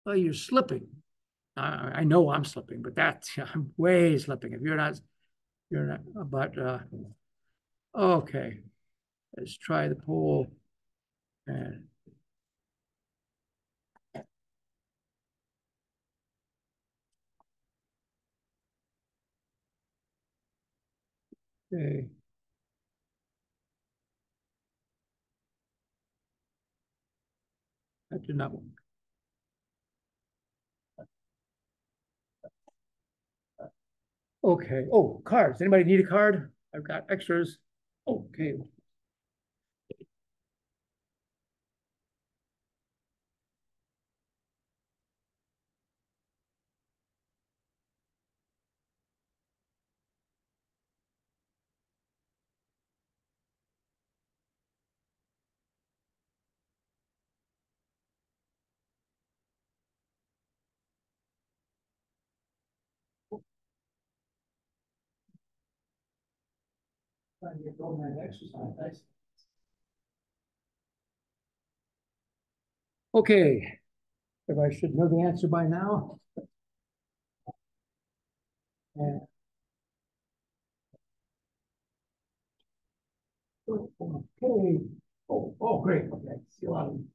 well, you're slipping. I know I'm slipping, but I'm way slipping. If you're not, but okay, let's try the poll. And okay. That did not work. Okay. Oh, cards. Anybody need a card? I've got extras. Okay. Trying to get going that exercise. Okay. Everybody should know the answer by now. And, okay. Oh, great. Okay. See a lot of them.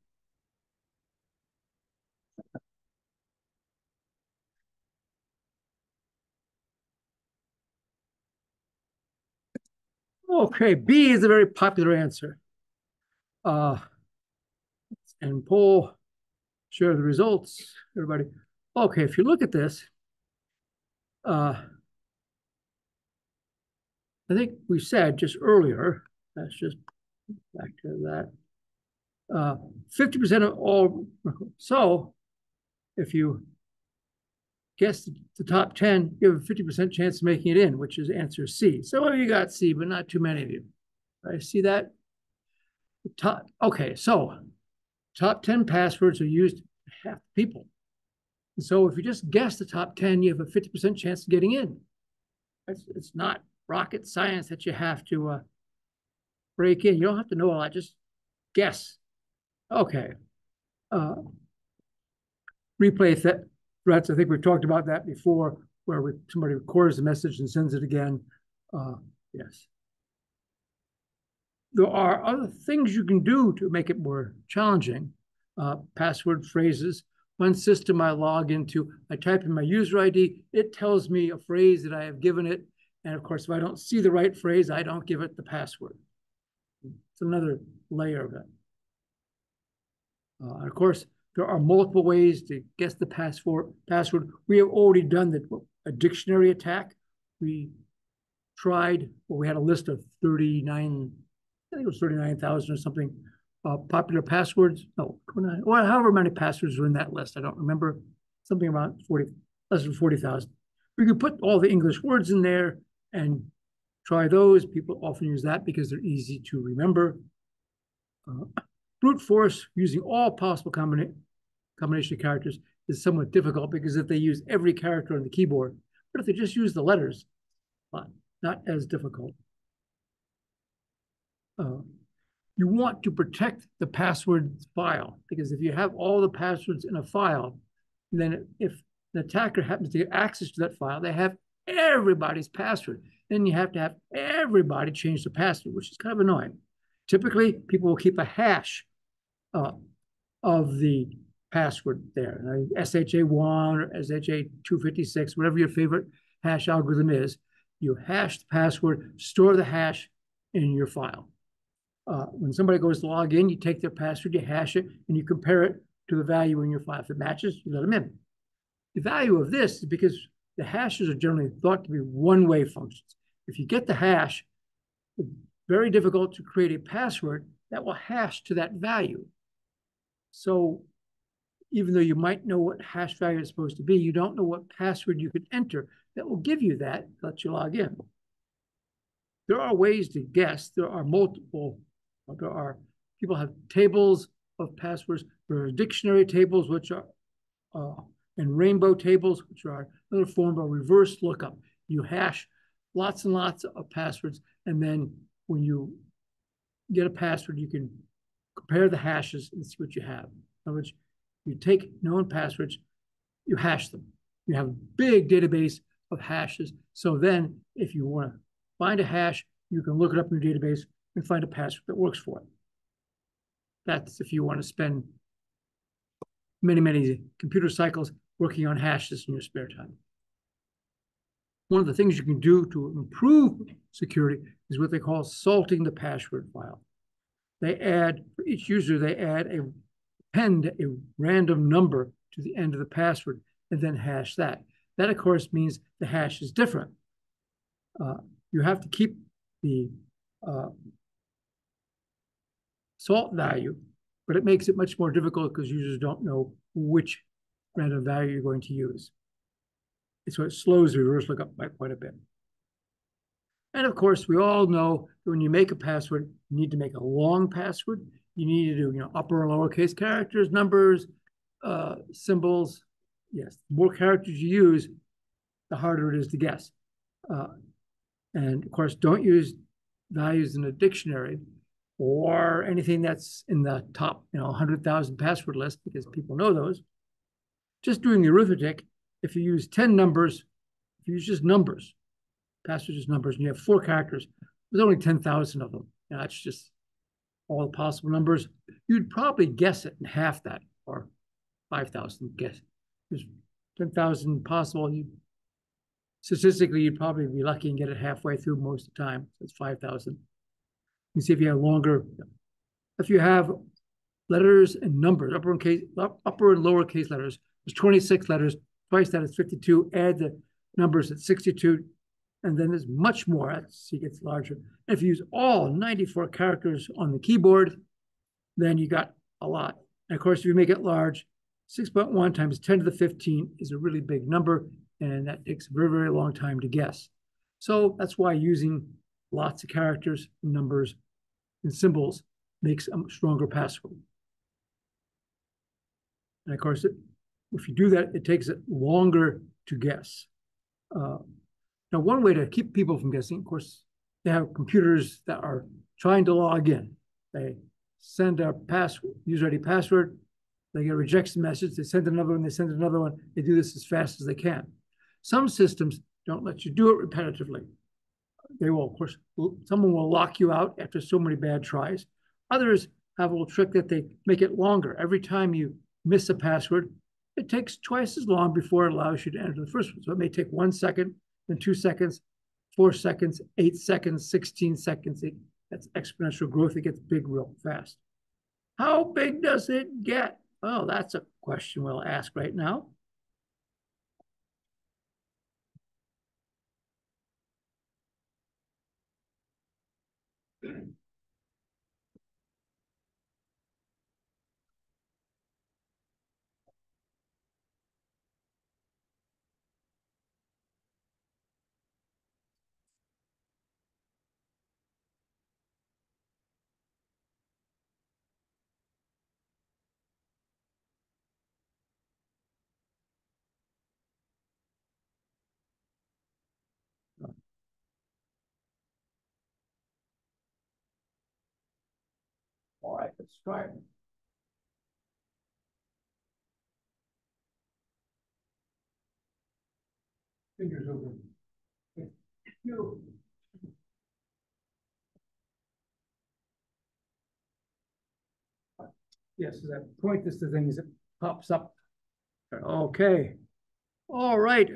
Okay, B is a very popular answer. And poll, share the results, everybody. Okay, if you look at this, I think we said just earlier, that's just back to that, 50% of all. So if you guess the top 10, you have a 50% chance of making it in, which is answer C. Some of you got C, but not too many of you. Right? See that? Okay, so top 10 passwords are used by half the people. And so if you just guess the top 10, you have a 50% chance of getting in. It's not rocket science that you have to break in. You don't have to know all that. Just guess. Okay. Replay threats. I think we've talked about that before, where somebody records the message and sends it again. Yes. There are other things you can do to make it more challenging. Password phrases. One system I log into, I type in my user ID, it tells me a phrase that I have given it. And of course, if I don't see the right phrase, I don't give it the password. It's another layer of it. Of course, there are multiple ways to guess the password. We have already done a dictionary attack. We tried, well, we had a list of 39, I think it was 39,000 or something, popular passwords. No, 29, well, however many passwords were in that list. I don't remember, something around 40, less than 40,000. We could put all the English words in there and try those. People often use that because they're easy to remember. Brute force using all possible combination of characters is somewhat difficult because if they use every character on the keyboard, but if they just use the letters, not as difficult. You want to protect the password file because if you have all the passwords in a file, then if the attacker happens to get access to that file, they have everybody's password. Then you have to have everybody change the password, which is kind of annoying. Typically, people will keep a hash of the password there, SHA1 or SHA256, whatever your favorite hash algorithm is. You hash the password, store the hash in your file. When somebody goes to log in, you take their password, you hash it, and you compare it to the value in your file. If it matches, you let them in. The value of this is because the hashes are generally thought to be one-way functions. If you get the hash, it's very difficult to create a password that will hash to that value. So even though you might know what hash value is supposed to be, you don't know what password you could enter that will give you that, let you log in. There are ways to guess. There are people have tables of passwords. There are dictionary tables, which are, and rainbow tables, which are another form of reverse lookup. You hash lots and lots of passwords, and then when you get a password, you can compare the hashes and see what you have. In other words, You take known passwords, you hash them. You have a big database of hashes. So then if you want to find a hash, you can look it up in your database and find a password that works for it. That's if you want to spend many, many computer cycles working on hashes in your spare time. One of the things you can do to improve security is what they call salting the password file. They add, for each user, they append a random number to the end of the password and then hash that. That, of course, means the hash is different. You have to keep the salt value, but it makes it much more difficult because users don't know which random value you're going to use. So it slows the reverse lookup by quite a bit. And of course, we all know that when you make a password, you need to make a long password. You need to do, upper and lowercase characters, numbers, symbols. Yes, the more characters you use, the harder it is to guess. And of course, don't use values in a dictionary or anything that's in the top, 100,000 password list, because people know those. Just doing the arithmetic, if you use 10 numbers, if you use just numbers, passwords just numbers, and you have 4 characters, there's only 10,000 of them. That's just all the possible numbers. You'd probably guess it in half that, or 5,000 guess. There's 10,000 possible. Statistically, you'd probably be lucky and get it halfway through most of the time. So it's 5,000. You see if you have longer, if you have letters and numbers, upper and lowercase letters, there's 26 letters, twice that is 52, add the numbers at 62, and then there's much more as it gets larger. And if you use all 94 characters on the keyboard, then you got a lot. And of course, if you make it large, 6.1 times 10 to the 15 is a really big number, and that takes a very, very long time to guess. So that's why using lots of characters, numbers, and symbols makes a stronger password. And of course, if you do that, it takes it longer to guess. Now, one way to keep people from guessing, of course, they have computers that are trying to log in. They send a user-ID password, they get a rejection message, they send another one, they send another one. They do this as fast as they can. Some systems don't let you do it repetitively. They will, of course, someone will lock you out after so many bad tries. Others have a little trick that they make it longer. Every time you miss a password, it takes twice as long before it allows you to enter the first one. So it may take 1 second, then 2 seconds, 4 seconds, 8 seconds, 16 seconds. That's exponential growth. It gets big real fast. How big does it get? Well, that's a question we'll ask right now. All right, let's try it. Fingers over. Yes, as I point this to things, it pops up. Okay. All right.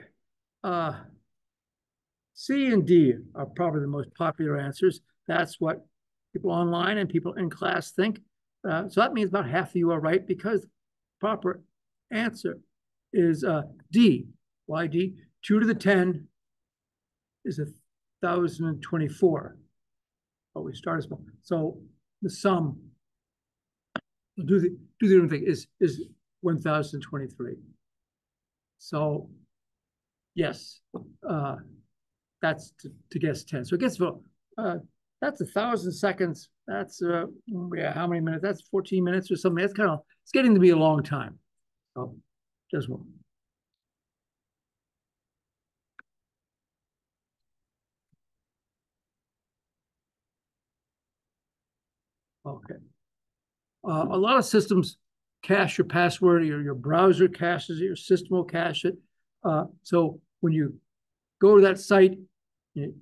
C and D are probably the most popular answers. That's what people online and people in class think. So that means about half of you are right, because the proper answer is D. Why D? 2 to the 10 is 1,024. But we start as well. So the sum, do the other thing, is 1,023. So yes, that's to guess 10. So it gets that's 1,000 seconds. That's yeah, how many minutes? That's 14 minutes or something. That's it's getting to be a long time. So just one. Okay. A lot of systems cache your password, your browser caches it, your system will cache it. So when you go to that site, it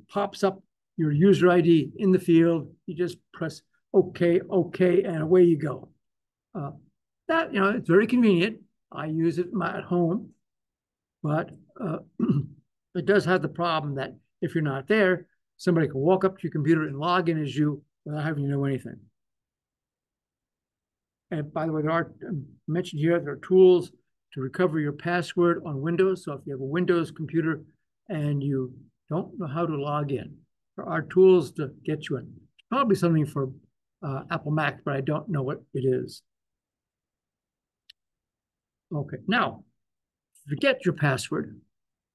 pops up your user ID in the field. You just press OK, OK, and away you go. That, it's very convenient. I use it at home, but it does have the problem that if you're not there, somebody can walk up to your computer and log in as you without having to know anything. And by the way, there are mentioned here, there are tools to recover your password on Windows. So if you have a Windows computer and you don't know how to log in, there are tools to get you in. It's probably something for Apple Mac, but I don't know what it is. Okay, now, forget your password.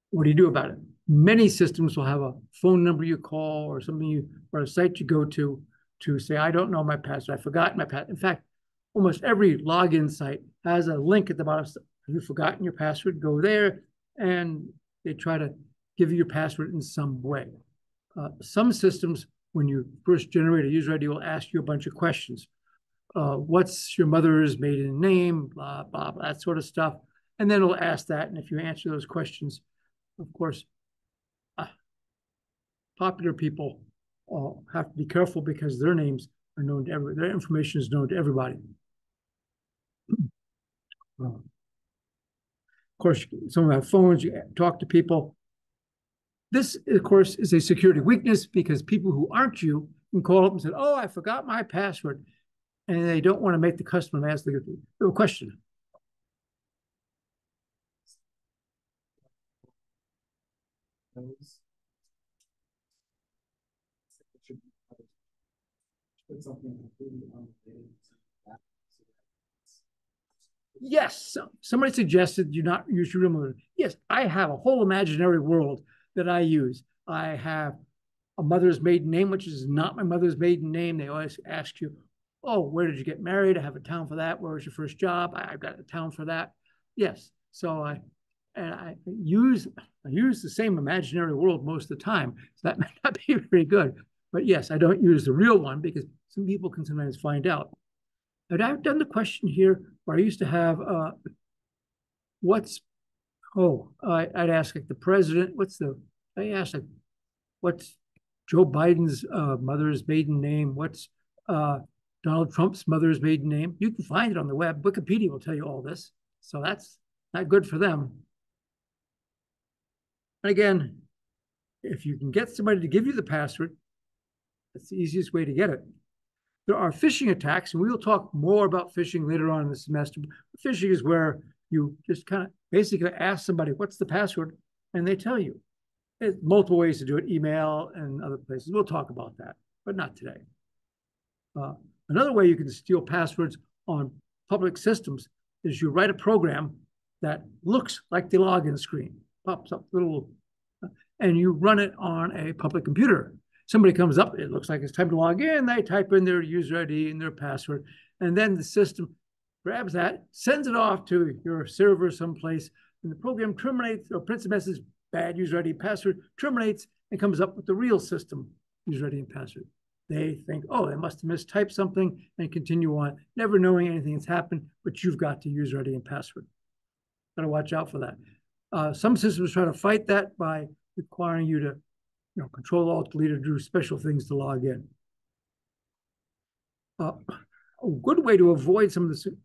What do you do about it? Many systems will have a phone number you call or something or a site you go to say, I don't know my password. I forgot my password. In fact, almost every login site has a link at the bottom. If you've forgotten your password, go there, and they try to give you your password in some way. Some systems, when you first generate a user ID, will ask you a bunch of questions. What's your mother's maiden name, blah, blah, blah, that sort of stuff. And then it'll ask that. And if you answer those questions, of course, popular people have to be careful because their names are known to their information is known to everybody. Of course, some have phones, you talk to people. This, of course, is a security weakness because people who aren't you can call up and say, oh, I forgot my password. And they don't want to make the customer ask the question. Yes, somebody suggested you not use your real mother. Yes, I have a whole imaginary world that I use. I have a mother's maiden name, which is not my mother's maiden name. They always ask you, oh, where did you get married? I have a town for that. Where was your first job? I've got a town for that. Yes, so I use the same imaginary world most of the time. So that might not be very good. But yes, I don't use the real one because some people can sometimes find out. And I've done the question here where I used to have I'd ask like the president, what's Joe Biden's mother's maiden name? What's Donald Trump's mother's maiden name? You can find it on the web. Wikipedia will tell you all this. So that's not good for them. And again, if you can get somebody to give you the password, that's the easiest way to get it. There are phishing attacks, and we will talk more about phishing later on in the semester. Phishing is where you just kind of basically ask somebody, what's the password? And they tell you. There's multiple ways to do it, email and other places. We'll talk about that, but not today. Another way you can steal passwords on public systems is you write a program that looks like the login screen, pops up little, and you run it on a public computer. Somebody comes up, it looks like it's time to log in, they type in their user ID and their password, and then the system grabs that, sends it off to your server someplace, and the program terminates or prints a message, bad user ID password, terminates, and comes up with the real system user ID and password. They think, oh, they must have mistyped something, and continue on, never knowing anything has happened, but you've got the user ID and password. Got to watch out for that. Some systems try to fight that by requiring you to Control-Alt-Delete or do special things to log in. A good way to avoid some of the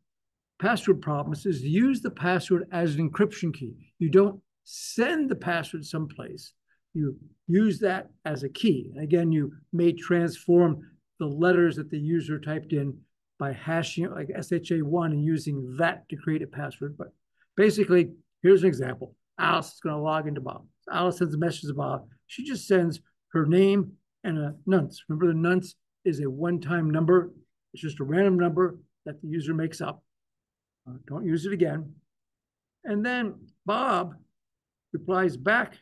password problems is to use the password as an encryption key. You don't send the password someplace. You use that as a key. And again, you may transform the letters that the user typed in by hashing it like SHA1 and using that to create a password. But basically, here's an example. Alice is going to log into Bob. Alice sends a message to Bob. She just sends her name and a nonce. Remember, the nonce is a one-time number. It's just a random number that the user makes up. Don't use it again. And then Bob replies back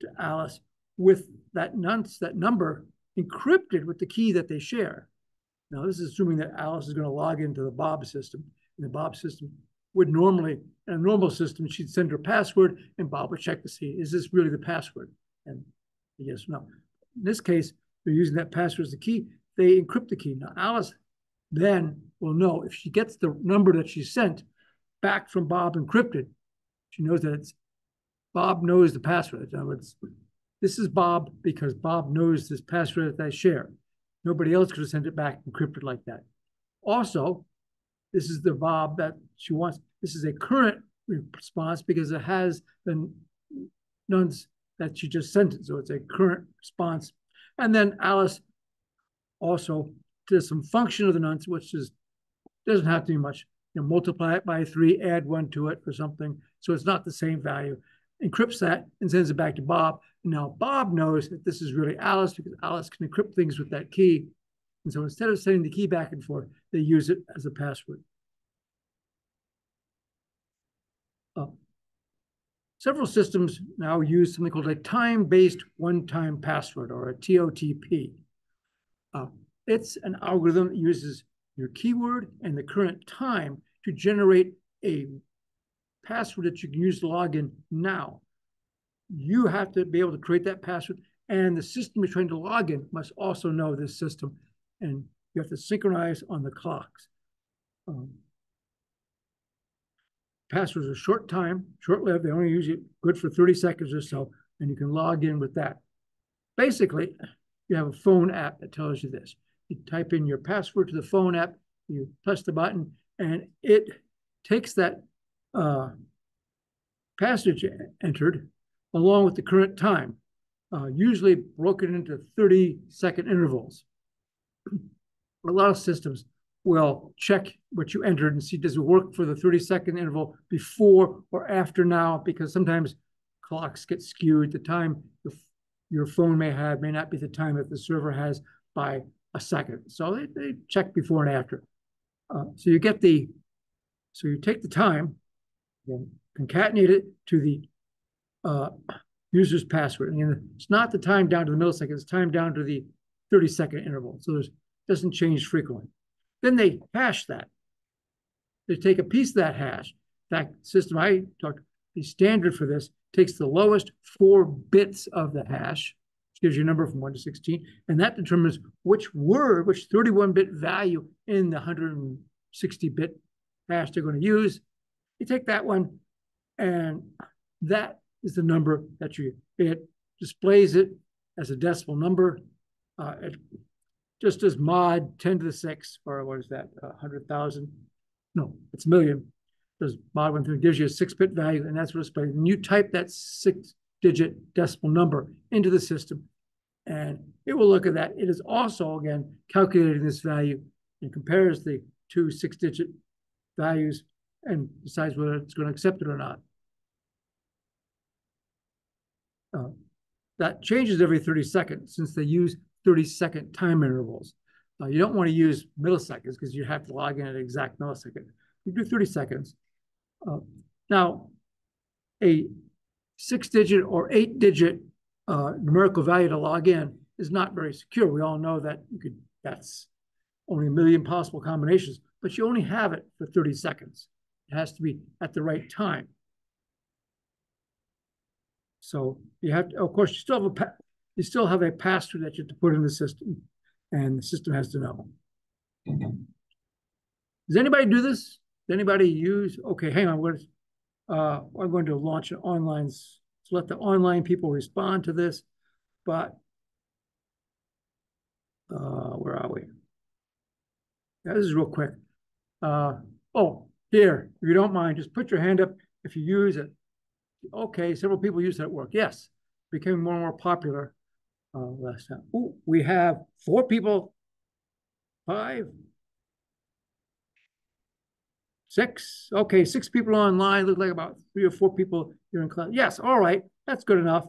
to Alice with that nonce, that number, encrypted with the key that they share. Now, this is assuming that Alice is going to log into the Bob system. And the Bob system would normally, in a normal system, she'd send her password, and Bob would check to see, is this really the password? And yes or no. In this case, they're using that password as the key. They encrypt the key. Now, Alice then we'll know if she gets the number that she sent back from Bob encrypted. She knows that it's Bob knows the password. In other words, this is Bob because Bob knows this password that I share. Nobody else could have sent it back encrypted like that. Also, this is the Bob that she wants. This is a current response because it has the nuns that she just sent it. So it's a current response. And then Alice also does some function of the nuns, which doesn't have to be much. Multiply it by 3, add 1 to it or something. So it's not the same value. Encrypts that and sends it back to Bob. And now Bob knows that this is really Alice because Alice can encrypt things with that key. And so instead of sending the key back and forth, they use it as a password. Several systems now use something called a time-based one-time password, or a TOTP. It's an algorithm that uses your keyword and the current time to generate a password that you can use to log in now. You have to be able to create that password, and the system you're trying to log in must also know this system, and you have to synchronize on the clocks. Passwords are short-lived. They only use it good for 30 seconds or so, and you can log in with that. Basically, you have a phone app that tells you this. You type in your password to the phone app, you press the button, and it takes that passage entered along with the current time, usually broken into 30-second intervals. A lot of systems will check what you entered and see, does it work for the 30-second interval before or after now? Because sometimes clocks get skewed. The time your phone may have may not be the time that the server has by a second. So they check before and after. So you take the time, concatenate it to the user's password. And it's not the time down to the millisecond, it's time down to the 30-second interval. So it doesn't change frequently. Then they hash that. They take a piece of that hash. That system I talked, the standard for this takes the lowest 4 bits of the hash, which gives you a number from 1 to 16, and that determines which 31-bit value in the 160-bit hash they're going to use. You take that one, and that is the number that it displays it as a decimal number. It just as mod 10 to the 6, or what is that, 100,000? No, it's a million. Does mod 1 gives you a 6-bit value, and that's what it's displayed. And you type that 6-digit decimal number into the system, and it will look at that. It is also, again, calculating this value and compares the 2 6-digit values and decides whether it's going to accept it or not. That changes every 30 seconds since they use 30-second time intervals. You don't want to use milliseconds because you have to log in at an exact millisecond. You do 30 seconds. Now, a 6-digit or 8-digit numerical value to log in is not very secure. We all know that that's only a million possible combinations, but you only have it for 30 seconds. It has to be at the right time. So you have to, of course, you still have a password that you have to put in the system, and the system has to know. Does anybody do this? Does anybody use? Okay, hang on. I'm going to launch an online. So let the online people respond to this. But where are we? Yeah, this is real quick. Oh, here, if you don't mind, just put your hand up if you use it. Okay, several people use that at work. Yes, became more and more popular last time. Ooh, we have 4 people, 5, 6. Okay, 6 people online. Look like about 3 or 4 people here in class. Yes, all right, that's good enough.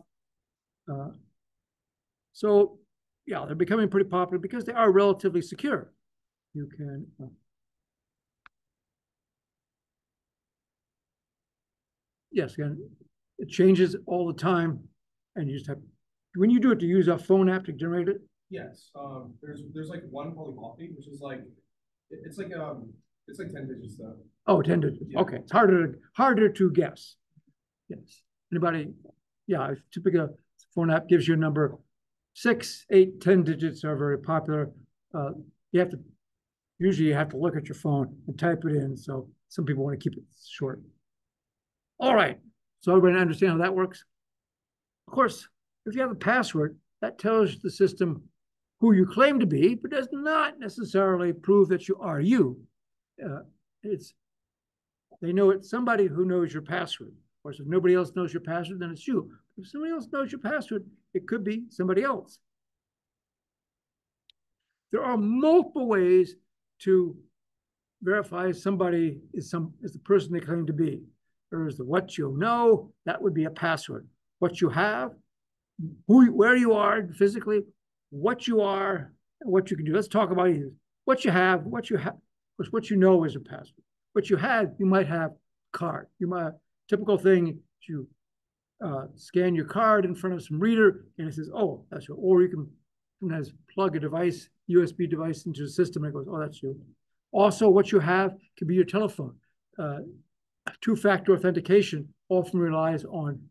So, yeah, they're becoming pretty popular because they are relatively secure. You can. Yes, again, it changes all the time, and you just have. When you do it, to use a phone app to generate it. Yes, there's like one called Coffee, which is like it's like 10 digits though. Oh, 10 digits. Yeah. Okay, it's harder to guess. Yes. Anybody? Yeah, typical phone app gives you a number. 6, 8, 10 digits are very popular. You have to Usually you have to look at your phone and type it in. So some people want to keep it short. All right. So everybody understand how that works? Of course, if you have a password, that tells the system who you claim to be, but does not necessarily prove that you are you. It's they know it's somebody who knows your password. Of course, if nobody else knows your password, then it's you. If somebody else knows your password, it could be somebody else. There are multiple ways to verify somebody is the person they claim to be. There is the what you know, that would be a password. What you have, where you are physically, what you are, and what you can do. Let's talk about either. What you have, what you know is a password. What you have, you might have a card. You might typical thing you scan your card in front of some reader, and it says, "Oh, that's you." Or you can sometimes plug a device, USB device, into the system, and it goes, "Oh, that's you." Also, what you have could be your telephone. Two-factor authentication often relies on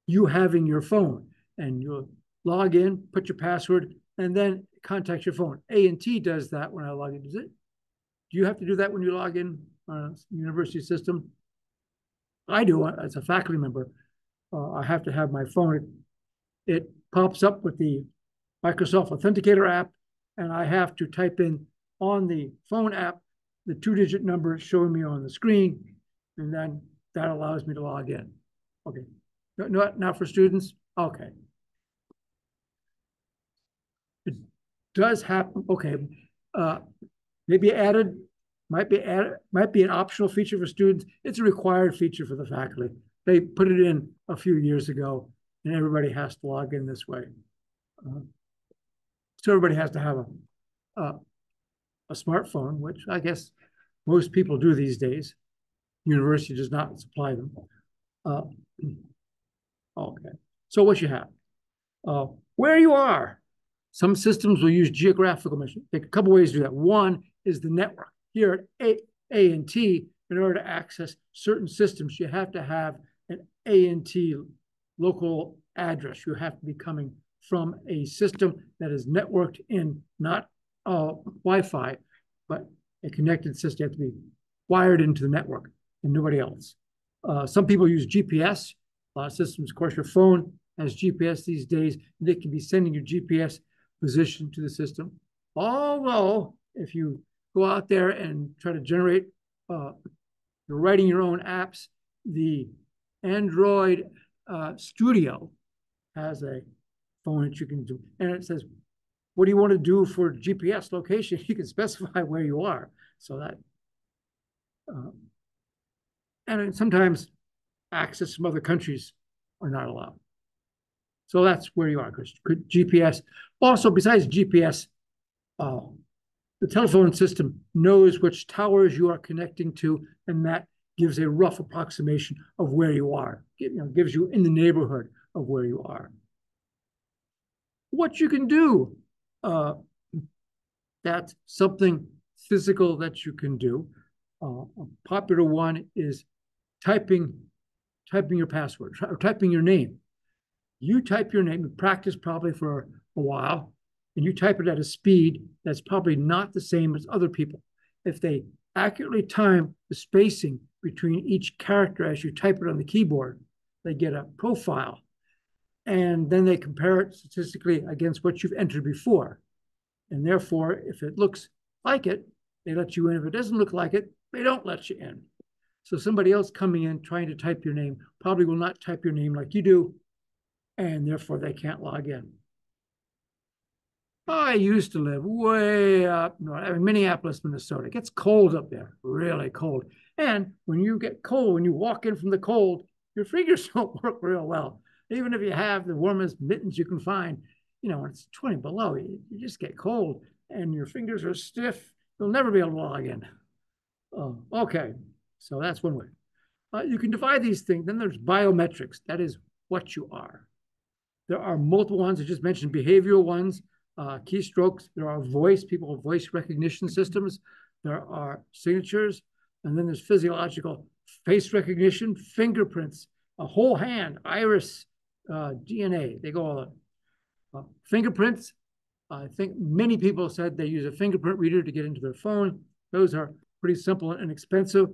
you having your phone, and you'll log in, put your password, and then contact your phone. A&T does that when I log in. Does it? Do you have to do that when you log in on a university system? I do as a faculty member. I have to have my phone. It pops up with the Microsoft Authenticator app, and I have to type in on the phone app the two-digit number showing me on the screen, and then that allows me to log in. Okay, not for students? Okay. It does happen, okay. Maybe added, might be an optional feature for students. It's a required feature for the faculty. They put it in a few years ago, and everybody has to log in this way. So everybody has to have a smartphone, which I guess most people do these days. University does not supply them. Okay, so what you have, where you are. Some systems will use geographical measurement. There are a couple ways to do that. One is the network. Here at A&T, in order to access certain systems, you have to have an A&T local address. You have to be coming from a system that is networked in, not Wi-Fi, but a connected system. You have to be wired into the network and nobody else. Some people use GPS. A lot of systems, of course, your phone has GPS these days. They can be sending your GPS position to the system. Although, if you go out there and try to generate, you're writing your own apps, the Android Studio has a phone that you can do. And it says, what do you want to do for GPS location? You can specify where you are. So that, and sometimes access from other countries are not allowed. So that's where you are, because GPS. Also, besides GPS, the telephone system knows which towers you are connecting to, and that gives a rough approximation of where you are. Gives you in the neighborhood of where you are. What you can do, that's something physical that you can do. A popular one is typing your password, or typing your name. You type your name, you practice probably for a while, and you type it at a speed that's probably not the same as other people. If they accurately time the spacing between each character as you type it on the keyboard, they get a profile. And then they compare it statistically against what you've entered before. And therefore, if it looks like it, they let you in. If it doesn't look like it, they don't let you in. So somebody else coming in trying to type your name probably will not type your name like you do, and therefore they can't log in. I used to live way up north, Minneapolis, Minnesota. It gets cold up there, really cold. And when you get cold, when you walk in from the cold, your fingers don't work real well. Even if you have the warmest mittens you can find, when it's 20 below, you just get cold and your fingers are stiff. You'll never be able to log in. Okay, so that's one way. You can divide these things. Then there's biometrics. That is what you are. There are multiple ones. I just mentioned behavioral ones, keystrokes. There are people have voice recognition systems. There are signatures. And then there's physiological face recognition, fingerprints, a whole hand, iris, DNA. They go all fingerprints. I think many people said they use a fingerprint reader to get into their phone. Those are pretty simple and inexpensive.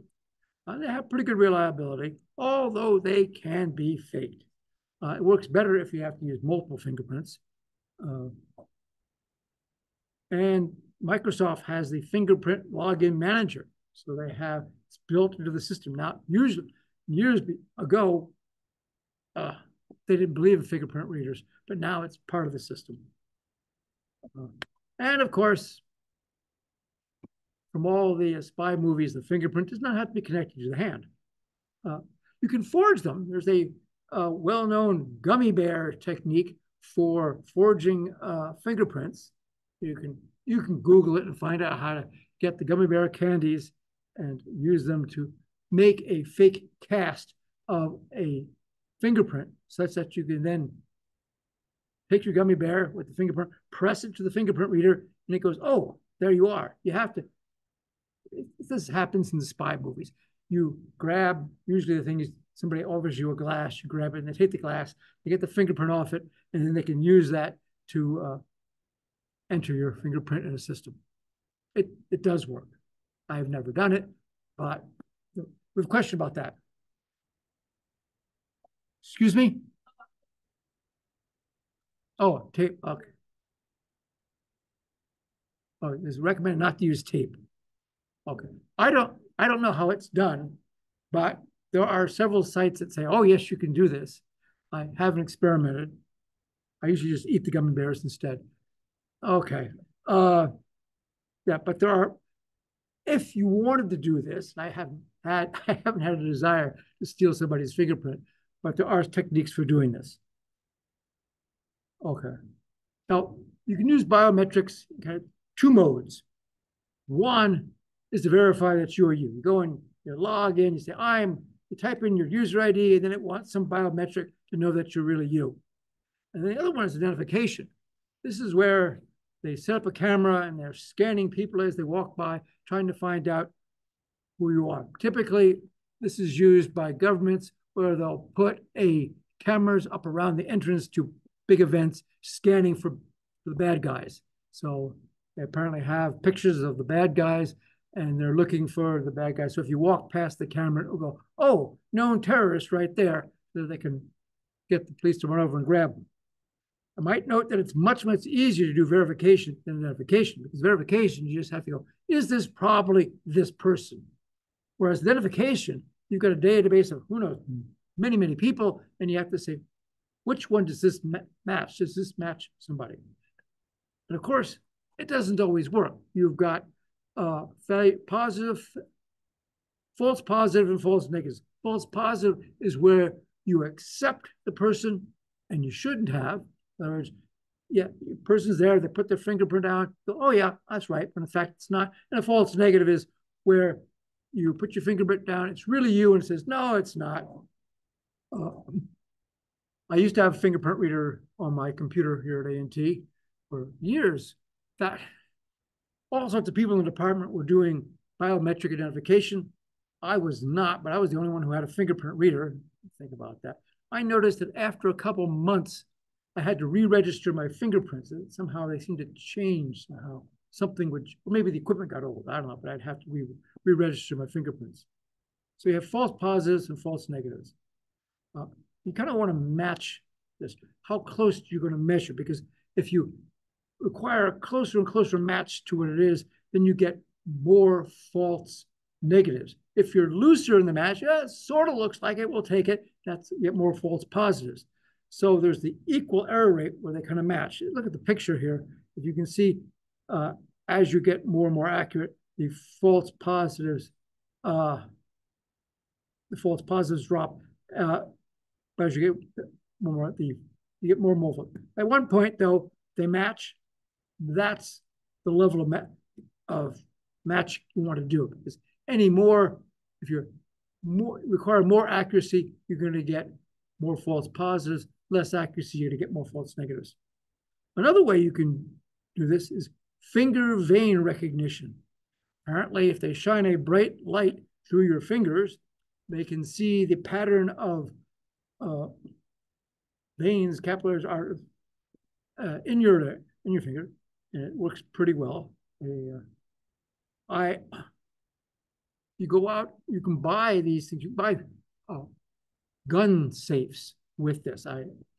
They have pretty good reliability, although they can be faked. It works better if you have to use multiple fingerprints. And Microsoft has the fingerprint login manager. So they have, it's built into the system. Now, usually, years ago, they didn't believe in fingerprint readers, but now it's part of the system. And of course, from all the spy movies, the fingerprint does not have to be connected to the hand. You can forge them. There's a well-known gummy bear technique for forging fingerprints. You can Google it and find out how to get the gummy bear candies and use them to make a fake cast of a fingerprint such that you can then take your gummy bear with the fingerprint, press it to the fingerprint reader, and it goes, oh, there you are. You have to, this happens in the spy movies. You grab, usually the thing is somebody offers you a glass, you grab it and they take the glass, they get the fingerprint off it, and then they can use that to enter your fingerprint in a system. It does work. I have never done it, but we have a question about that. Excuse me? Oh, tape, okay. Oh, it's recommended not to use tape. Okay. I don't know how it's done, but there are several sites that say, oh, yes, you can do this. I haven't experimented. I usually just eat the gummy bears instead. Okay. Yeah, but there are, if you wanted to do this, and I haven't had a desire to steal somebody's fingerprint, but there are techniques for doing this. Okay. Now, you can use biometrics in two modes. One is to verify that you are you. You go and you log in, you say, you type in your user ID, and then it wants some biometric to know that you're really you. And the other one is identification. This is where they set up a camera and they're scanning people as they walk by, trying to find out who you are. Typically, this is used by governments where they'll put cameras up around the entrance to big events, scanning for the bad guys. So they apparently have pictures of the bad guys and they're looking for the bad guys. So if you walk past the camera, it'll go, oh, known terrorist right there, so they can get the police to run over and grab them. I might note that it's much, much easier to do verification than identification, because verification, you just have to go, is this probably this person? Whereas identification, you've got a database of, who knows, many, many people, and you have to say, which one does this match? Does this match somebody? And of course, it doesn't always work. You've got positive, false positive, and false negatives. False positive is where you accept the person and you shouldn't have. In other words, yeah, the person's there, they put their fingerprint down, go, oh yeah, that's right, but in fact it's not. And a false negative is where you put your fingerprint down, it's really you, and it says, no, it's not. I used to have a fingerprint reader on my computer here at A&T for years. That all sorts of people in the department were doing biometric identification. I was not, but I was the only one who had a fingerprint reader. Think about that. I noticed that after a couple months, I had to re-register my fingerprints. Somehow they seemed to change somehow. Something would, or maybe the equipment got old. I don't know, but I'd have to re-register my fingerprints. So you have false positives and false negatives. You kind of want to match this. How close are you going to measure? Because if you require a closer and closer match to what it is, then you get more false negatives. If you're looser in the match, yeah, it sort of looks like it, we'll take it. That's, you get more false positives. So there's the equal error rate where they kind of match. Look at the picture here. If you can see, as you get more and more accurate, the false positives drop. As you get more, you get more and more. At one point, though, they match. That's the level of match you want to do. Because any more, if you require more accuracy, you're going to get more false positives. Less accuracy, you're going to get more false negatives. Another way you can do this is finger vein recognition. Apparently, if they shine a bright light through your fingers, they can see the pattern of veins, capillaries are in your finger, and it works pretty well. I you go out, you can buy these things. You buy uh, gun safes with this.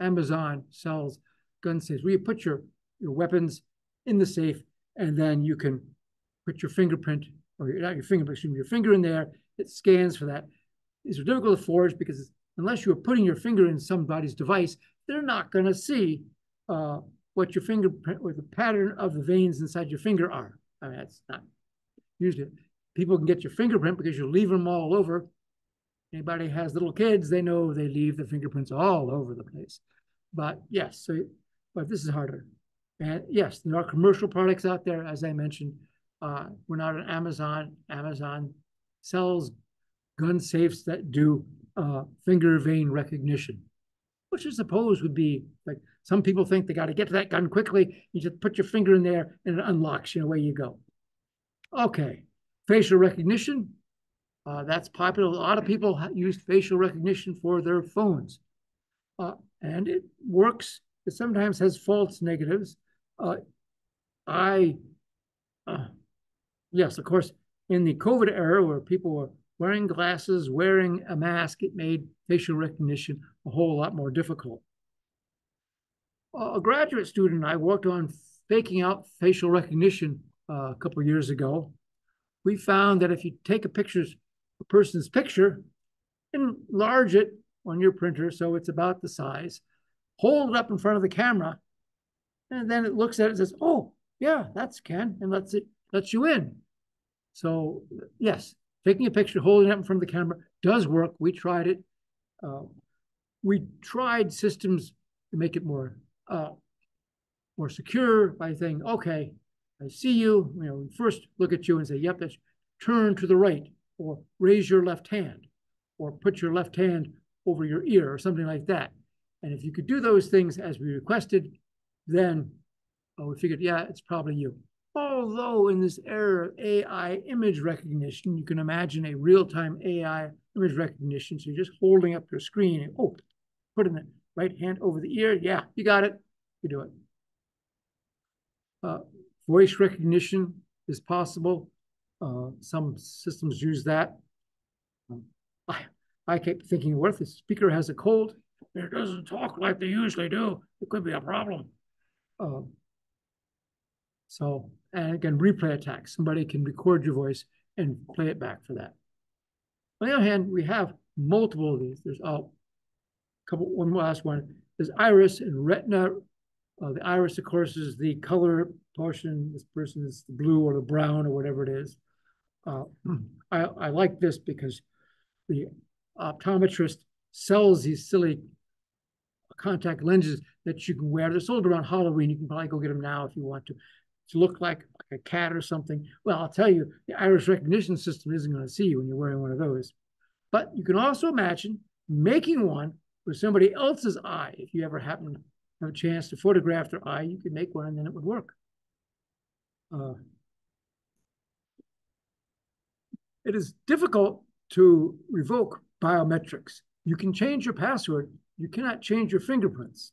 Amazon sells gun safes where you put your weapons in the safe, and then you can put your fingerprint, or not your fingerprint, excuse me, your finger in there. It scans for that. These are difficult to forge because unless you're putting your finger in somebody's device, they're not going to see what your fingerprint or the pattern of the veins inside your finger are. I mean, that's not usually. People can get your fingerprint because you leave them all over. Anybody has little kids, they know they leave the fingerprints all over the place. But yes, but this is harder. And yes, there are commercial products out there, as I mentioned. We're not on Amazon. Amazon sells gun safes that do finger vein recognition, which I suppose would be like some people think they got to get to that gun quickly. You just put your finger in there and it unlocks, away you go. Okay, facial recognition. That's popular. A lot of people use facial recognition for their phones. And it works. It sometimes has false negatives. Yes, of course, in the COVID era where people were wearing glasses, wearing a mask, it made facial recognition a whole lot more difficult. A graduate student I worked on faking out facial recognition a couple of years ago. We found that if you take a person's picture, enlarge it on your printer so it's about the size, hold it up in front of the camera, and then it looks at it and says, oh, yeah, that's Ken, and lets you in. So yes, taking a picture, holding it up in front of the camera does work. We tried it. We tried systems to make it more secure by saying, okay, I see you, first look at you and say, yep, that's turn to the right, or raise your left hand, or put your left hand over your ear, or something like that. And if you could do those things as we requested, then we figured, yeah, it's probably you. Although in this era of AI image recognition, you can imagine a real-time AI image recognition. So you're just holding up your screen and, putting the right hand over the ear. Yeah, you got it. You do it. Voice recognition is possible. Some systems use that. I kept thinking, what if the speaker has a cold? It doesn't talk like they usually do. It could be a problem. And again, replay attacks. Somebody can record your voice and play it back for that. On the other hand, we have multiple of these. There's one last one. There's iris and retina. The iris, of course, is the color portion. This person is the blue or the brown or whatever it is. I like this because the optometrist sells these silly contact lenses that you can wear. They're sold around Halloween. You can probably go get them now if you want to look like a cat or something. Well, I'll tell you, the iris recognition system isn't going to see you when you're wearing one of those. But you can also imagine making one with somebody else's eye. If you ever happen to have a chance to photograph their eye, you could make one and then it would work. It is difficult to revoke biometrics. You can change your password. You cannot change your fingerprints.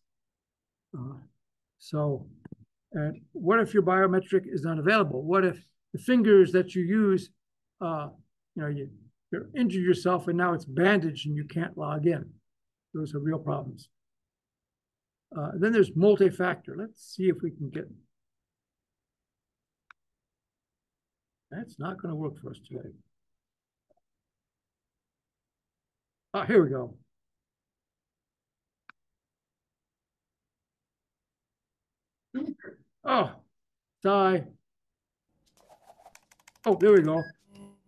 And what if your biometric is not available? What if the fingers that you use, you're injured yourself and now it's bandaged and you can't log in? Those are real problems. Then there's multi-factor. Let's see if we can get. That's not going to work for us today. Here we go. Oh, die. Oh, there we go.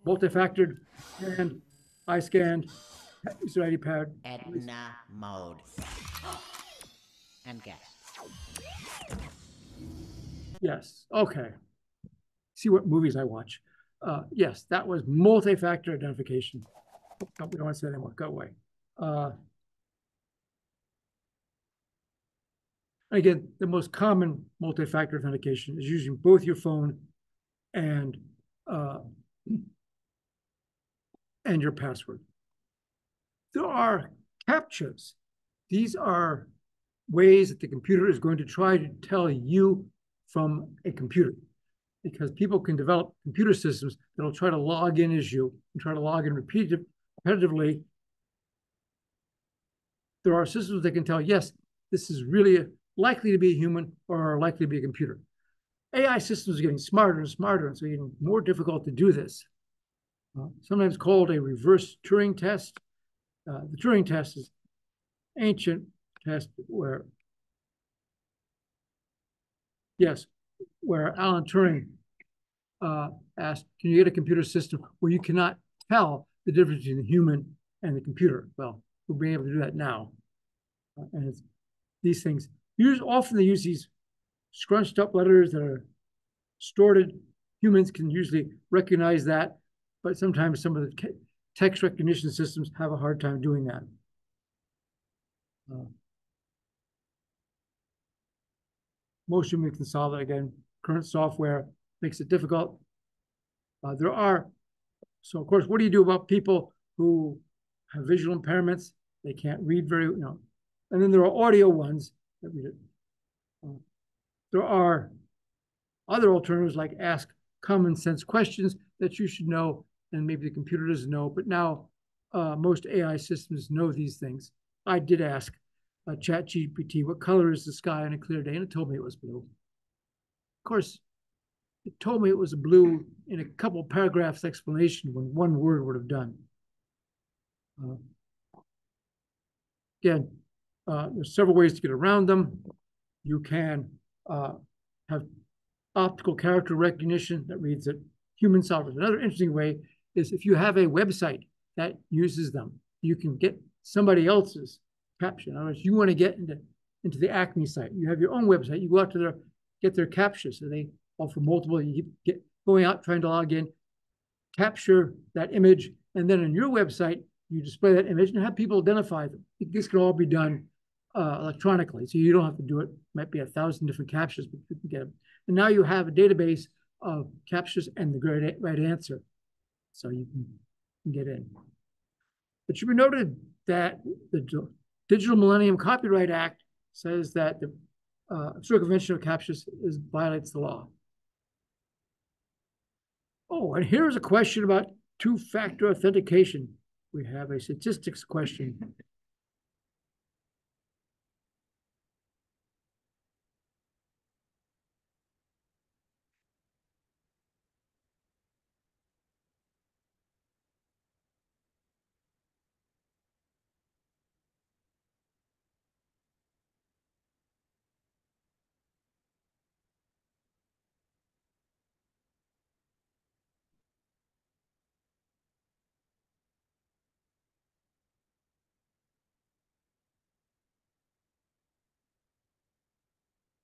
Multi-factored and I scanned. User ID pad. Edna mode. And guess. Yes. Okay. See what movies I watch. Yes, that was multi-factor identification. No, we don't want to say that anymore. Go away. Again, the most common multi-factor authentication is using both your phone and your password. There are CAPTCHAs. These are ways that the computer is going to try to tell you from a computer. because people can develop computer systems that'll try to log in as you and try to log in repetitively. There are systems that can tell, yes, this is really likely to be a human or likely to be a computer. AI systems are getting smarter and smarter, and so it's getting more difficult to do this. Sometimes called a reverse Turing test. The Turing test is an ancient test where, yes, where Alan Turing asked, can you get a computer system where you cannot tell the difference between the human and the computer? Well, we're being able to do that now. And it's, these things, often they use these scrunched up letters that are distorted. Humans can usually recognize that, but sometimes some of the text recognition systems have a hard time doing that. Most humans can solve it. Again, current software makes it difficult. So of course, what do you do about people who have visual impairments? They can't read very, and then there are audio ones that read it. There are other alternatives like ask common sense questions that you should know and maybe the computer doesn't know, but now most AI systems know these things. I did ask ChatGPT, what color is the sky on a clear day? And it told me it was blue. Of course, it told me it was blue in a couple paragraphs explanation when one word would have done. Again, there's several ways to get around them. You can have optical character recognition that reads it. Human software. Another interesting way is if you have a website that uses them, you can get somebody else's caption. In other words, you want to get into the Acme site. You have your own website. You go out to get their captcha. So they offer multiple. You get going out trying to log in, capture that image, and then on your website you display that image and have people identify them. This can all be done electronically, so you don't have to do it. Might be 1,000 different captchas, but you can get them. And now you have a database of captchas and the right answer, so you can get in. It should be noted that the Digital Millennium Copyright Act says that the circumvention of captchas violates the law. Oh, and here's a question about two-factor authentication. We have a statistics question.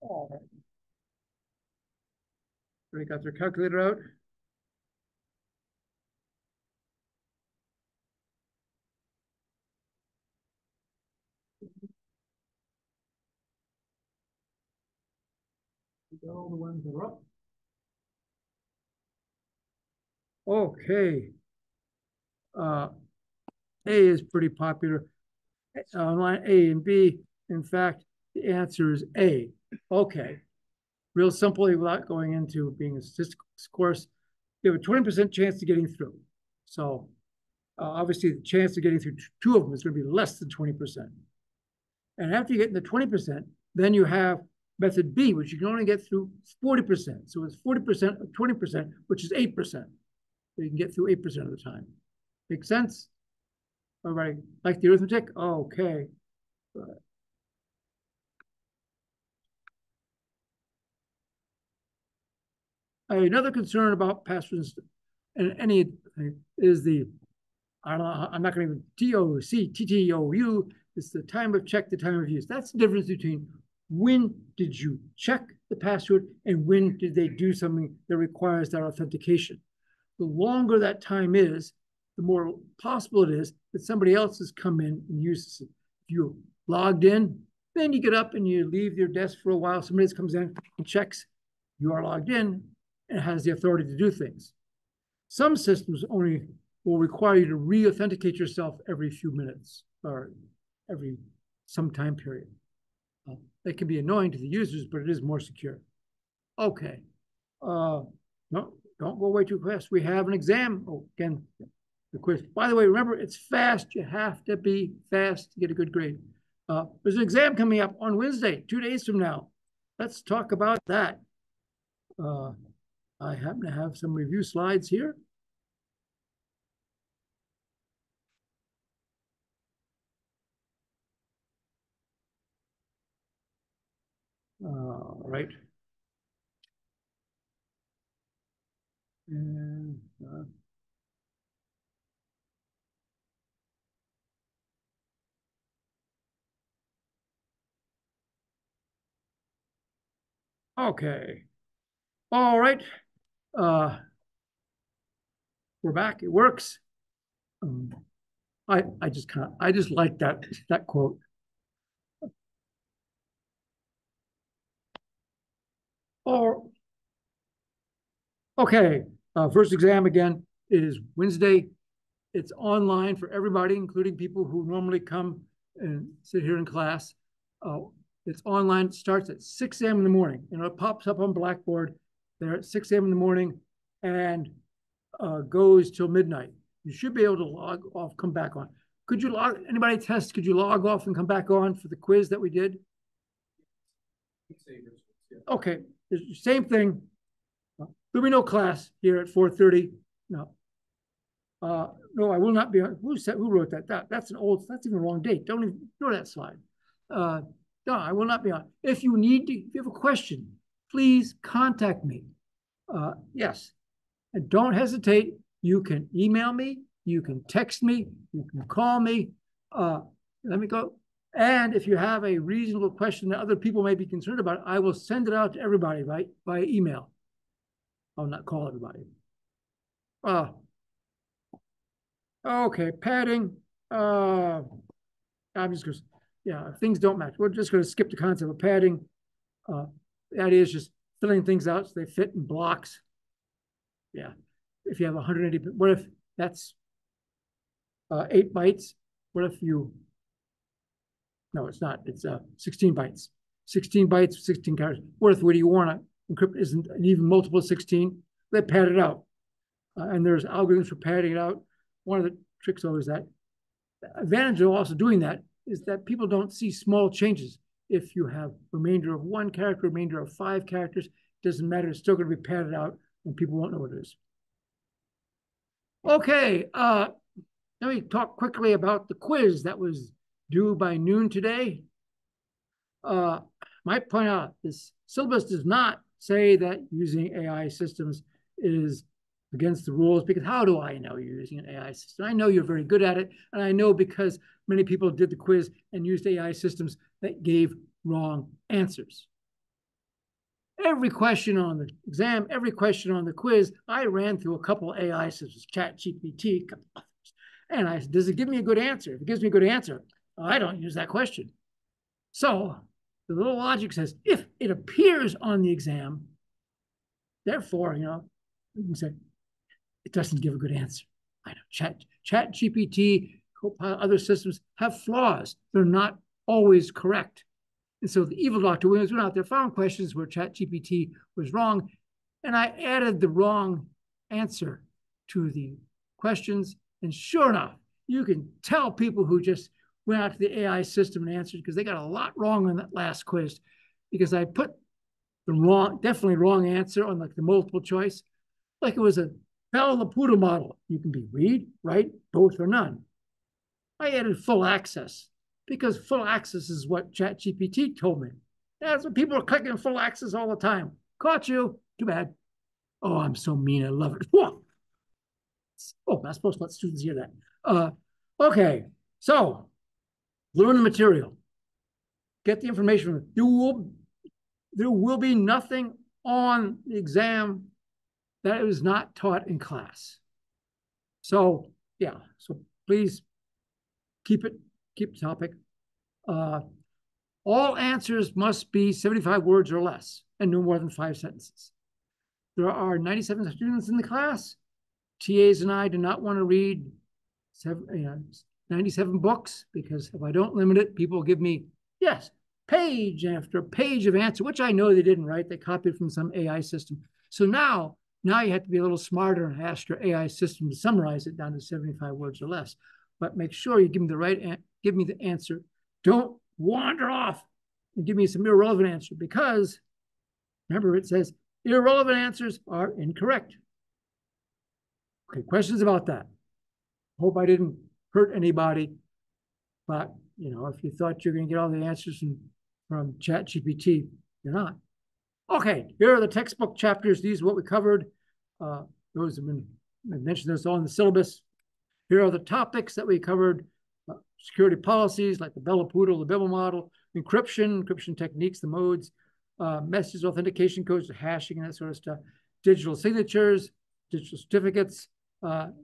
All right. Everybody got their calculator out? All the ones that are up. Okay. A is pretty popular. Line A and B. In fact, the answer is A. Okay. Real simply, without going into being a statistics course, you have a 20% chance of getting through. So obviously, the chance of getting through two of them is going to be less than 20%. And after you get in the 20%, then you have method B, which you can only get through 40%. So it's 40% of 20%, which is 8%. So you can get through 8% of the time. Make sense? Everybody like the arithmetic? Okay. Another concern about passwords and any is the, I don't know, I'm not going to even TOC, it's the time of check, the time of use. That's the difference between when did you check the password and when did they do something that requires that authentication. The longer that time is, the more possible it is that somebody else has come in and uses it. If you're logged in, then you get up and you leave your desk for a while. Somebody else comes in and checks you are logged in and has the authority to do things. Some systems only will require you to re-authenticate yourself every few minutes or every some time period. That can be annoying to the users, but it is more secure. Okay. No, don't go way too fast. We have an exam. Oh, again, the quiz. By the way, remember, it's fast. You have to be fast to get a good grade. There's an exam coming up on Wednesday, 2 days from now. Let's talk about that. I happen to have some review slides here. Right. And, okay. All right. We're back. It works. I just like that quote. Or okay. First exam again is Wednesday. It's online for everybody, including people who normally come and sit here in class. It's online. It starts at 6 a.m. in the morning, and it pops up on Blackboard there at 6 a.m. in the morning and goes till midnight. You should be able to log off, come back on. Could you log, anybody test, could you log off and come back on for the quiz that we did? Okay, same thing. There'll be no class here at 4:30. No. No, I will not be on. Who wrote that? That's even the wrong date. Don't even ignore that slide. No, I will not be on. If you have a question, please contact me. Yes, and don't hesitate. You can email me, you can text me, you can call me. Let me go. And if you have a reasonable question that other people may be concerned about, I will send it out to everybody by email. I'll not call everybody. Okay, padding. I'm just going to, yeah, things don't match. We're just going to skip the concept of padding. The idea is just filling things out so they fit in blocks. Yeah. If you have 180, what if that's 8 bytes? What if you, no, it's not. It's 16 bytes. 16 bytes, 16 characters. What if what do you want to encrypt isn't an even multiple of 16? They pad it out. And there's algorithms for padding it out. One of the tricks though is that the advantage of also doing that is that people don't see small changes. If you have remainder of 1 character, remainder of 5 characters, doesn't matter. It's still going to be padded out and people won't know what it is. Okay, let me talk quickly about the quiz that was due by noon today. Might point out this syllabus does not say that using AI systems is against the rules, because how do I know you're using an AI system? I know you're very good at it, and I know because many people did the quiz and used AI systems that gave wrong answers. Every question on the exam, every question on the quiz, I ran through a couple AI systems, ChatGPT, a couple others, and I said, does it give me a good answer? If it gives me a good answer, I don't use that question. So the little logic says, if it appears on the exam, therefore, you can say, it doesn't give a good answer. I know ChatGPT, Copilot, other systems have flaws. They're not always correct. And so the evil Dr. Williams went out there, found questions where ChatGPT was wrong, and I added the wrong answer to the questions. And sure enough, you can tell people who just went out to the AI system and answered, because they got a lot wrong on that last quiz, because I put the definitely wrong answer on like the multiple choice, like it was a Laputa model. You can be read, write, both or none. I added full access because full access is what ChatGPT told me. That's what people are clicking full access all the time. Caught you. Too bad. Oh, I'm so mean. I love it. Whoa. Oh, I'm not supposed to let students hear that. Okay, so learn the material. Get the information. There will be nothing on the exam that is not taught in class. So yeah, so please keep the topic. All answers must be 75 words or less and no more than 5 sentences. There are 97 students in the class. TAs and I do not want to read 97 books, because if I don't limit it, people give me, yes, page after page of answer, which I know they didn't write. They copied from some AI system. So now Now you have to be a little smarter and ask your AI system to summarize it down to 75 words or less. But make sure you give me the give me the answer. Don't wander off and give me some irrelevant answer, because remember, it says irrelevant answers are incorrect. Okay, questions about that? Hope I didn't hurt anybody, but if you thought you're going to get all the answers from ChatGPT, you're not. Okay, here are the textbook chapters. These are what we covered. Those have been, I mentioned this all in the syllabus. Here are the topics that we covered. Security policies like the Bella Poodle, the Bibble model, encryption techniques, the modes, message authentication codes, the hashing and that sort of stuff, digital signatures, digital certificates,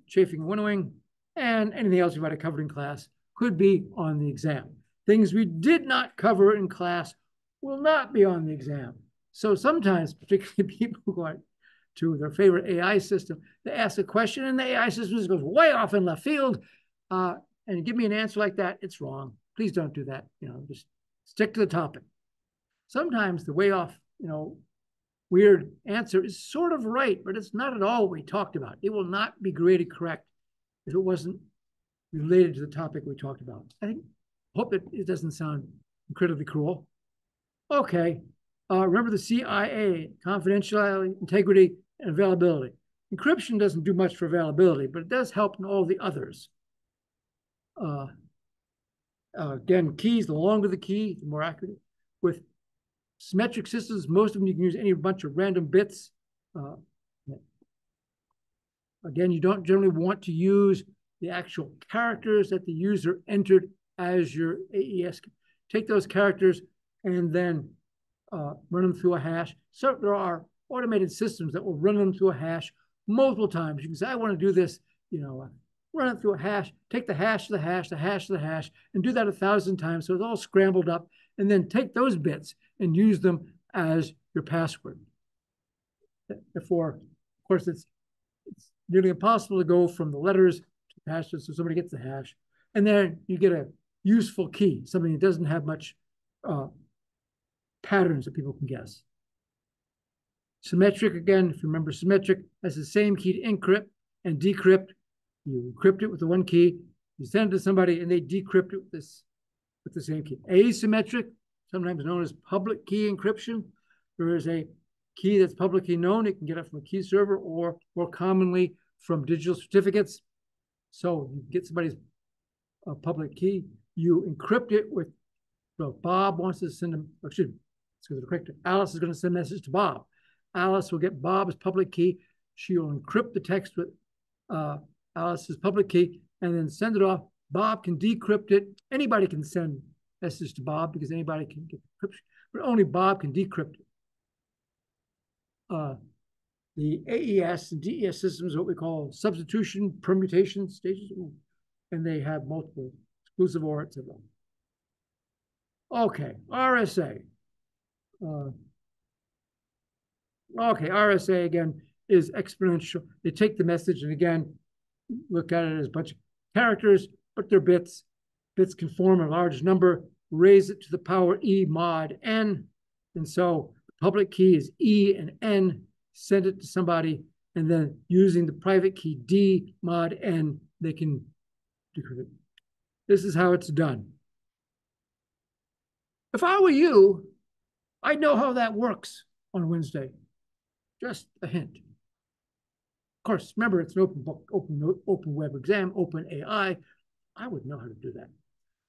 chafing and winnowing, and anything else you might have covered in class could be on the exam. Things we did not cover in class will not be on the exam. So sometimes, particularly people go to their favorite AI system, they ask a question and the AI system just goes way off in left field, and give me an answer like that, it's wrong. Please don't do that. Just stick to the topic. Sometimes the way off, weird answer is sort of right, but it's not at all what we talked about. It will not be graded correct if it wasn't related to the topic we talked about. Hope that it doesn't sound incredibly cruel. Okay. Remember the CIA, confidentiality, integrity, and availability. Encryption doesn't do much for availability, but it does help in all the others. Again, keys, the longer the key, the more accurate. With symmetric systems, most of them you can use any bunch of random bits. Again, you don't generally want to use the actual characters that the user entered as your AES. Take those characters and then run them through a hash. So there are automated systems that will run them through a hash multiple times. You can say, I want to do this, run it through a hash, take the hash to the hash, the hash to the hash, and do that 1,000 times. So it's all scrambled up, and then take those bits and use them as your password. Therefore, of course, it's nearly impossible to go from the letters to the hashes, so somebody gets the hash, and then you get a useful key, something that doesn't have much patterns that people can guess. Symmetric, again, if you remember, symmetric has the same key to encrypt and decrypt. You encrypt it with the one key, you send it to somebody, and they decrypt it with the same key. Asymmetric, sometimes known as public key encryption. There is a key that's publicly known. It can get it from a key server or more commonly from digital certificates. So you get somebody's public key, you encrypt it with, so Bob wants to send them, excuse me, let's go to the corrector. Alice is going to send a message to Bob. Alice will get Bob's public key. She will encrypt the text with Alice's public key and then send it off. Bob can decrypt it. Anybody can send message to Bob because anybody can get encryption, but only Bob can decrypt it. The AES and DES systems are what we call substitution permutation stages, and they have multiple exclusive OR, etc. Okay, RSA. RSA again is exponential. They take the message and again look at it as a bunch of characters, but they're bits. Bits can form a large number, raise it to the power E mod n, and so the public key is E and n. Send it to somebody, and then using the private key D mod n, they can decrypt it. This is how it's done. If I were you, I'd know how that works on Wednesday. Just a hint. Of course, remember, it's an open book, open web exam, open AI. I would know how to do that.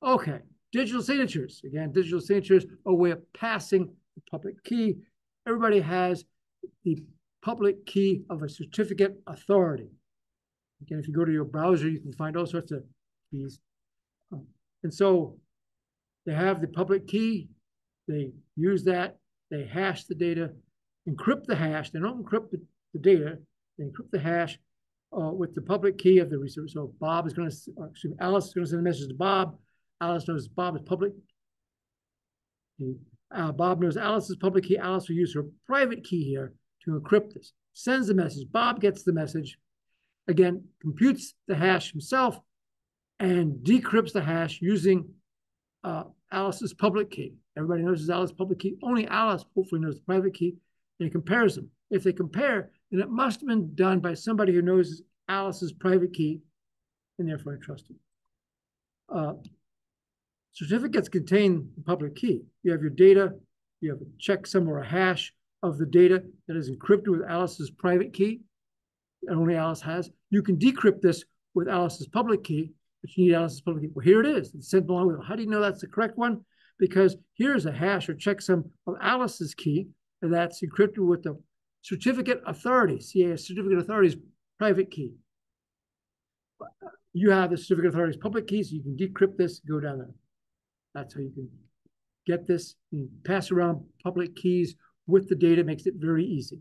Okay, digital signatures. Again, digital signatures are a way of passing the public key. Everybody has the public key of a certificate authority. Again, if you go to your browser, you can find all sorts of keys. And so they have the public key. They use that. They hash the data, encrypt the hash. They don't encrypt the data. They encrypt the hash with the public key of the receiver. So Bob is going to, excuse me, Alice is going to send a message to Bob. Alice knows Bob is public. Bob knows Alice's public key. Alice will use her private key here to encrypt this. Sends the message. Bob gets the message. Again, computes the hash himself and decrypts the hash using Alice's public key. Everybody knows it's Alice's public key. Only Alice hopefully knows the private key, and he compares them. If they compare, And it must have been done by somebody who knows Alice's private key, and therefore I trust it. Certificates contain the public key. You have your data, you have a checksum or a hash of the data that is encrypted with Alice's private key that only Alice has. You can decrypt this with Alice's public key, but you need Alice's public key. Well, here it is. It's sent along with it. How do you know that's the correct one? Because here's a hash or checksum of Alice's key, and that's encrypted with the certificate authority, CA certificate authority's private key. You have the certificate authority's public key, so you can decrypt this, go down there. That's how you can get this. You pass around public keys with the data, makes it very easy.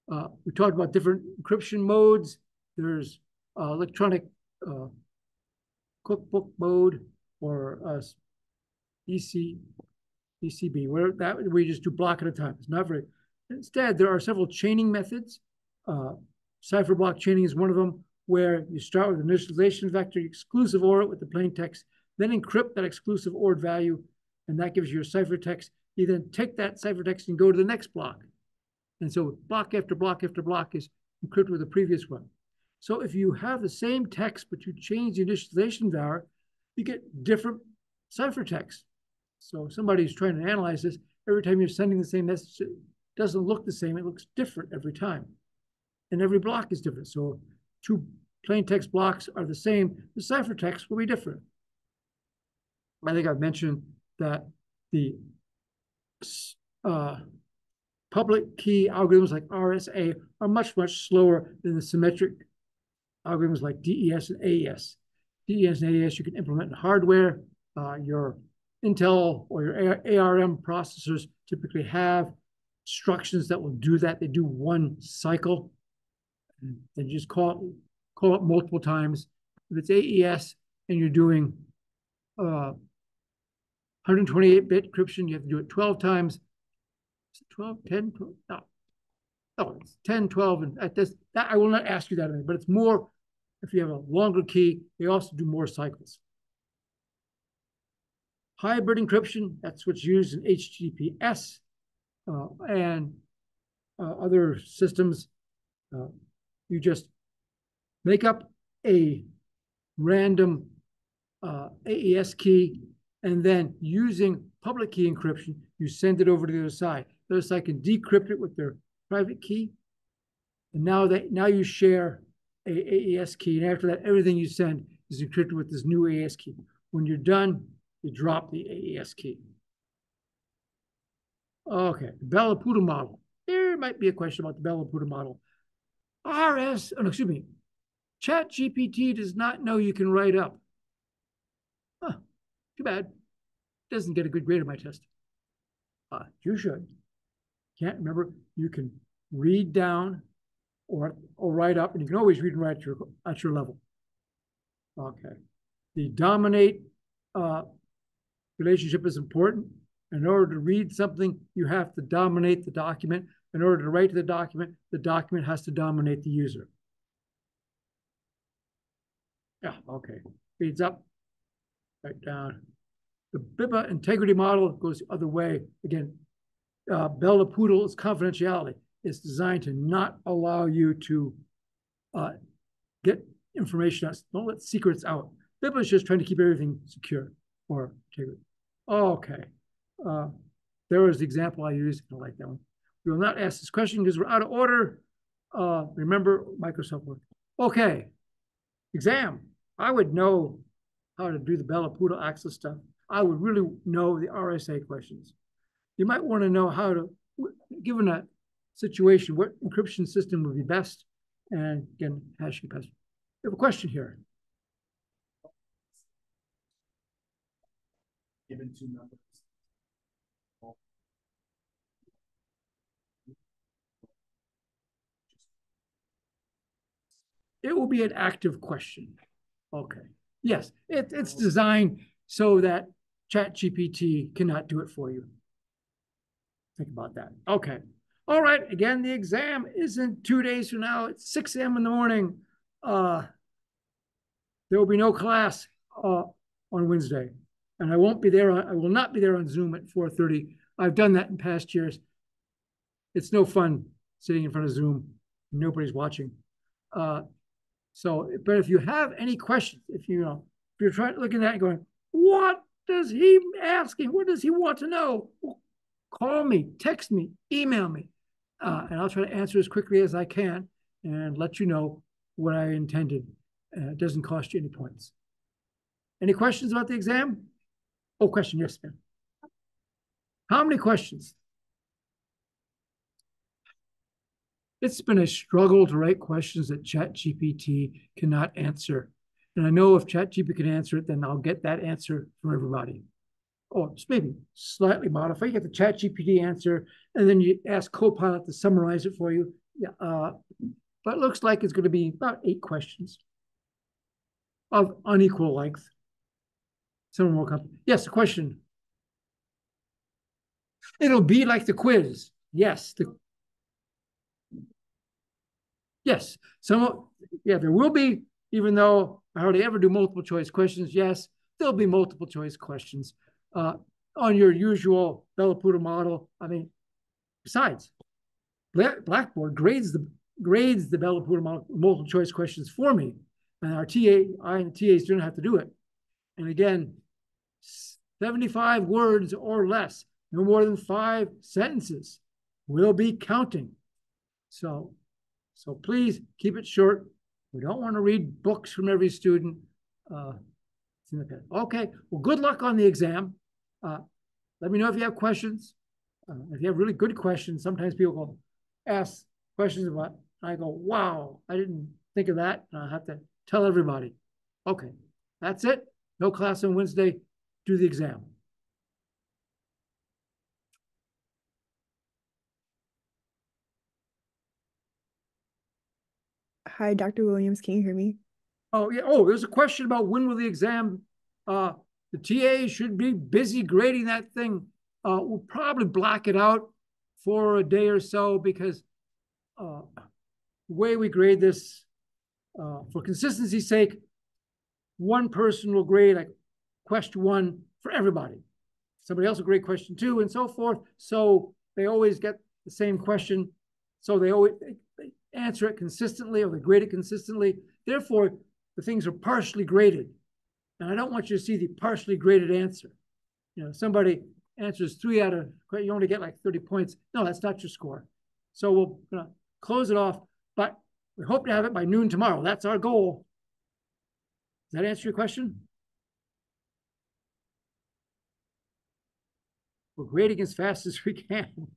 We talked about different encryption modes. There's electronic cookbook mode or ECB, where that we just do block at a time. It's not very. Instead, there are several chaining methods. Cipher block chaining is one of them, where you start with initialization vector, exclusive OR with the plain text, then encrypt that exclusive ORed value, and that gives you your ciphertext. You then take that ciphertext and go to the next block. And so block after block after block is encrypted with the previous one. So if you have the same text, but you change the initialization var, you get different ciphertext. So if somebody's trying to analyze this, every time you're sending the same message, it doesn't look the same. It looks different every time. And every block is different. So two plain text blocks are the same. The ciphertext will be different. I think I've mentioned that the public key algorithms like RSA are much, much slower than the symmetric algorithms like DES and AES. DES and AES you can implement in hardware. Your Intel or your ARM processors typically have instructions that will do that. They do one cycle. And then you just call it multiple times. If it's AES and you're doing 128-bit encryption, you have to do it 12 times. Is it 12, 10, 12? No. Oh, it's 10, 12. And at this, that, I will not ask you that, but it's more, if you have a longer key, they also do more cycles. Hybrid encryption, that's what's used in HTTPS and other systems. You just make up a random AES key, and then using public key encryption, you send it over to the other side. The other side can decrypt it with their private key. And now you share a AES key. And after that, everything you send is encrypted with this new AES key. When you're done, you drop the AES key. Okay, the Bell-LaPoota model. There might be a question about the Bell-LaPoota model. ChatGPT does not know you can write up. Huh, too bad. Doesn't get a good grade on my test. You should. Can't remember. You can read down or write up, and you can always read and write at your level. Okay. The dominate relationship is important. In order to read something, you have to dominate the document. In order to write to the document has to dominate the user. Yeah, okay. Speeds up, right down. The BIBA integrity model goes the other way. Again, Bell-LaPoota is confidentiality. It's designed to not allow you to get information out. Don't let secrets out. BIBA is just trying to keep everything secure or integrity. Okay. There was the example I used. I like that one. We will not ask this question because we're out of order. Remember Microsoft Word. Okay. Exam. I would know how to do the Bell-LaPoota access stuff. I would really know the RSA questions. You might want to know how to, given a situation, what encryption system would be best, and again, hashing password. We have a question here. Given two numbers. It will be an active question. Okay. Yes, it's designed so that ChatGPT cannot do it for you. Think about that. Okay. All right. Again, the exam isn't 2 days from now. It's 6 a.m. in the morning. There will be no class on Wednesday. And I won't be there. I will not be there on Zoom at 4:30. I've done that in past years. It's no fun sitting in front of Zoom, nobody's watching. But if you have any questions, if you're trying looking at it and going, what does he asking? What does he want to know? Call me, text me, email me, and I'll try to answer as quickly as I can and let you know what I intended. It doesn't cost you any points. Any questions about the exam? Oh, question, yes, ma'am. How many questions? It's been a struggle to write questions that ChatGPT cannot answer. And I know if ChatGPT can answer it, then I'll get that answer from everybody. Or just maybe slightly modify. You get the ChatGPT answer, and then you ask Copilot to summarize it for you. Yeah, but it looks like it's going to be about 8 questions of unequal length. Someone woke up. Yes, a question. It'll be like the quiz. Yes. Yes. There will be, even though I hardly ever do multiple choice questions, yes, there'll be multiple choice questions on your usual Bellaputa model. I mean, besides, Blackboard grades the Bellaputa model multiple choice questions for me. And I and the TAs don't have to do it. And again, 75 words or less, no more than 5 sentences will be counting. So please keep it short. We don't want to read books from every student. Okay, well, good luck on the exam. Let me know if you have questions. If you have really good questions, sometimes people will ask questions about, I go, wow, I didn't think of that. And I have to tell everybody. Okay, that's it. No class on Wednesday. Do the exam. Hi, Dr. Williams. Can you hear me? Oh, yeah. Oh, there's a question about when will the exam. The TA should be busy grading that thing. We'll probably black it out for a day or so because the way we grade this, for consistency's sake, one person will grade like question 1 for everybody. Somebody else will grade question 2 and so forth. So they always get the same question. So they answer it consistently, or they grade it consistently. Therefore, the things are partially graded. And I don't want you to see the partially graded answer. Somebody answers 3 out of, you only get like 30 points. No, that's not your score. So we'll close it off, but we hope to have it by noon tomorrow. That's our goal. Does that answer your question? We're grading as fast as we can.